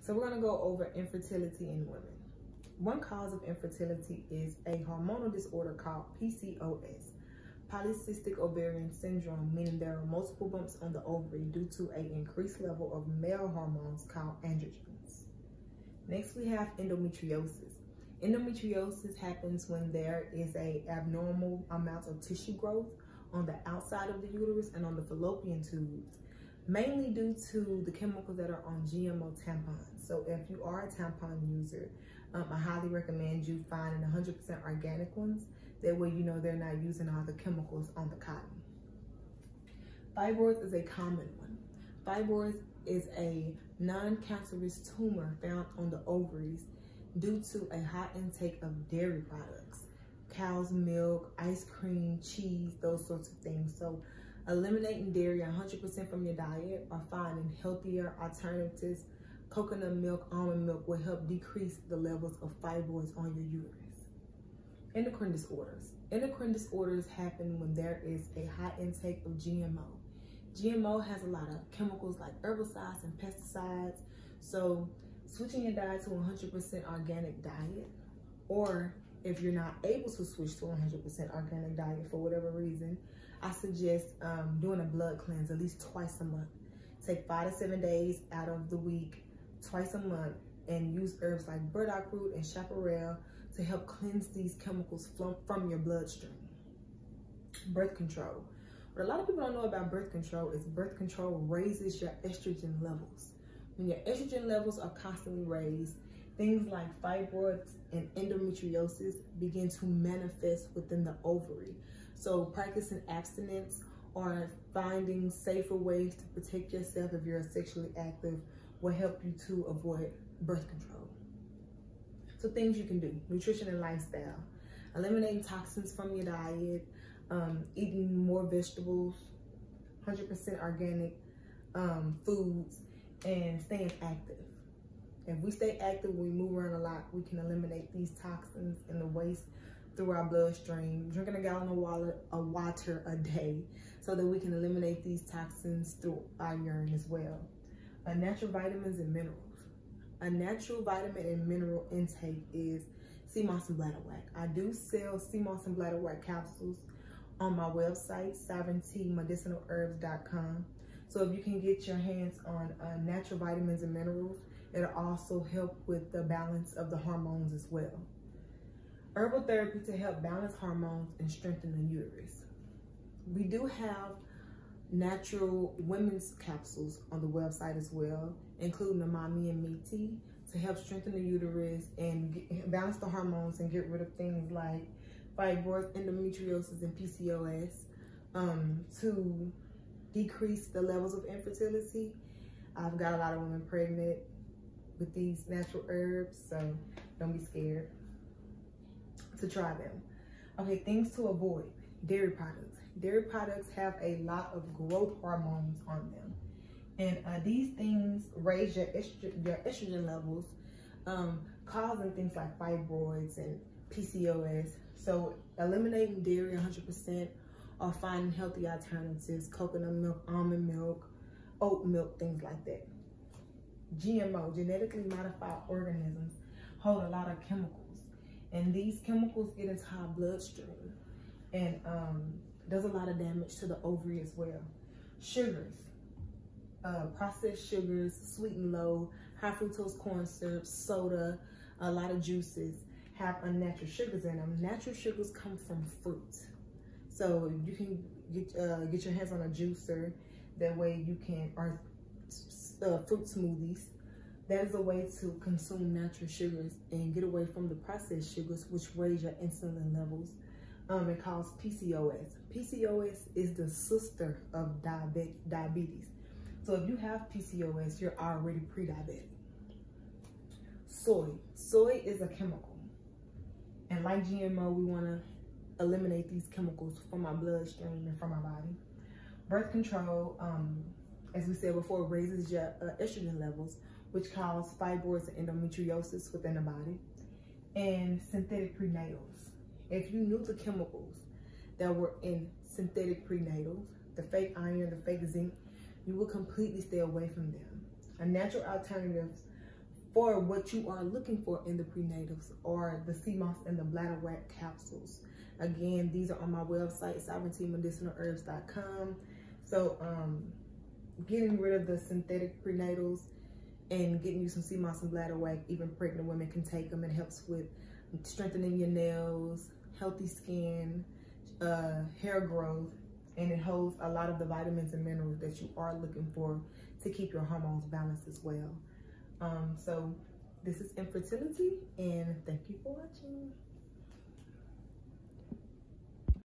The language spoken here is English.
So we're going to go over infertility in women. One cause of infertility is a hormonal disorder called PCOS, polycystic ovarian syndrome, meaning there are multiple bumps on the ovary due to an increased level of male hormones called androgens. Next, we have endometriosis. Endometriosis happens when there is an abnormal amount of tissue growth on the outside of the uterus and on the fallopian tubes, mainly due to the chemicals that are on GMO tampons. So if you are a tampon user, I highly recommend you finding 100% organic ones. That way you know they're not using all the chemicals on the cotton. Fibroids is a common one. Fibroids is a non-cancerous tumor found on the ovaries due to a high intake of dairy products, cow's milk, ice cream, cheese, those sorts of things. So eliminating dairy 100% from your diet or finding healthier alternatives, coconut milk, almond milk, will help decrease the levels of fibroids on your uterus. Endocrine disorders. Endocrine disorders happen when there is a high intake of GMO. GMO has a lot of chemicals like herbicides and pesticides. So switching your diet to 100% organic diet, or if you're not able to switch to 100% organic diet for whatever reason, I suggest doing a blood cleanse at least twice a month. Take 5 to 7 days out of the week, twice a month, and use herbs like burdock root and chaparral to help cleanse these chemicals from your bloodstream. Birth control. What a lot of people don't know about birth control is birth control raises your estrogen levels. When your estrogen levels are constantly raised, things like fibroids and endometriosis begin to manifest within the ovary. So practicing abstinence or finding safer ways to protect yourself if you're sexually active will help you to avoid birth control. So things you can do: nutrition and lifestyle, eliminating toxins from your diet, eating more vegetables, 100% organic foods, and staying active. If we stay active, we move around a lot, we can eliminate these toxins and the waste through our bloodstream. Drinking a gallon of water a day so that we can eliminate these toxins through our urine as well. Natural vitamins and minerals. A natural vitamin and mineral intake is sea moss and bladderwrack. I do sell sea moss and bladderwrack capsules on my website, sovereigntymedicinalherbs.com. So if you can get your hands on natural vitamins and minerals, it'll also help with the balance of the hormones as well. Herbal therapy to help balance hormones and strengthen the uterus. We do have natural women's capsules on the website as well, including the Mommy and Me tea, to help strengthen the uterus and balance the hormones and get rid of things like fibroids, endometriosis, and PCOS, to decrease the levels of infertility. I've got a lot of women pregnant with these natural herbs, so don't be scared to try them. Okay, things to avoid: dairy products. Dairy products have a lot of growth hormones on them, and these things raise your estrogen levels, causing things like fibroids and PCOS. So eliminating dairy 100% or finding healthy alternatives: coconut milk, almond milk, oat milk, things like that. GMO, genetically modified organisms, hold a lot of chemicals, and these chemicals get into our bloodstream and does a lot of damage to the ovary as well. Sugars, processed sugars, sweet and low, high fructose corn syrup, soda, a lot of juices have unnatural sugars in them. Natural sugars come from fruit. So you can get your hands on a juicer. That way you can, or fruit smoothies. That is a way to consume natural sugars and get away from the processed sugars, which raise your insulin levels. It causes PCOS. PCOS is the sister of diabetes. So if you have PCOS, you're already pre-diabetic. Soy. Soy is a chemical. And like GMO, we want to eliminate these chemicals from our bloodstream and from our body. Birth control, as we said before, raises your estrogen levels, which cause fibroids and endometriosis within the body. And synthetic prenatals. If you knew the chemicals that were in synthetic prenatals, the fake iron, the fake zinc, you will completely stay away from them. A natural alternative for what you are looking for in the prenatals, or the sea moss and the bladderwrack capsules. Again, these are on my website, sovereigntymedicinalherbs.com. So getting rid of the synthetic prenatals and getting you some sea moss and bladderwrack, even pregnant women can take them. It helps with strengthening your nails, healthy skin, hair growth, and it holds a lot of the vitamins and minerals that you are looking for to keep your hormones balanced as well. So this is Infertility, and thank you for watching.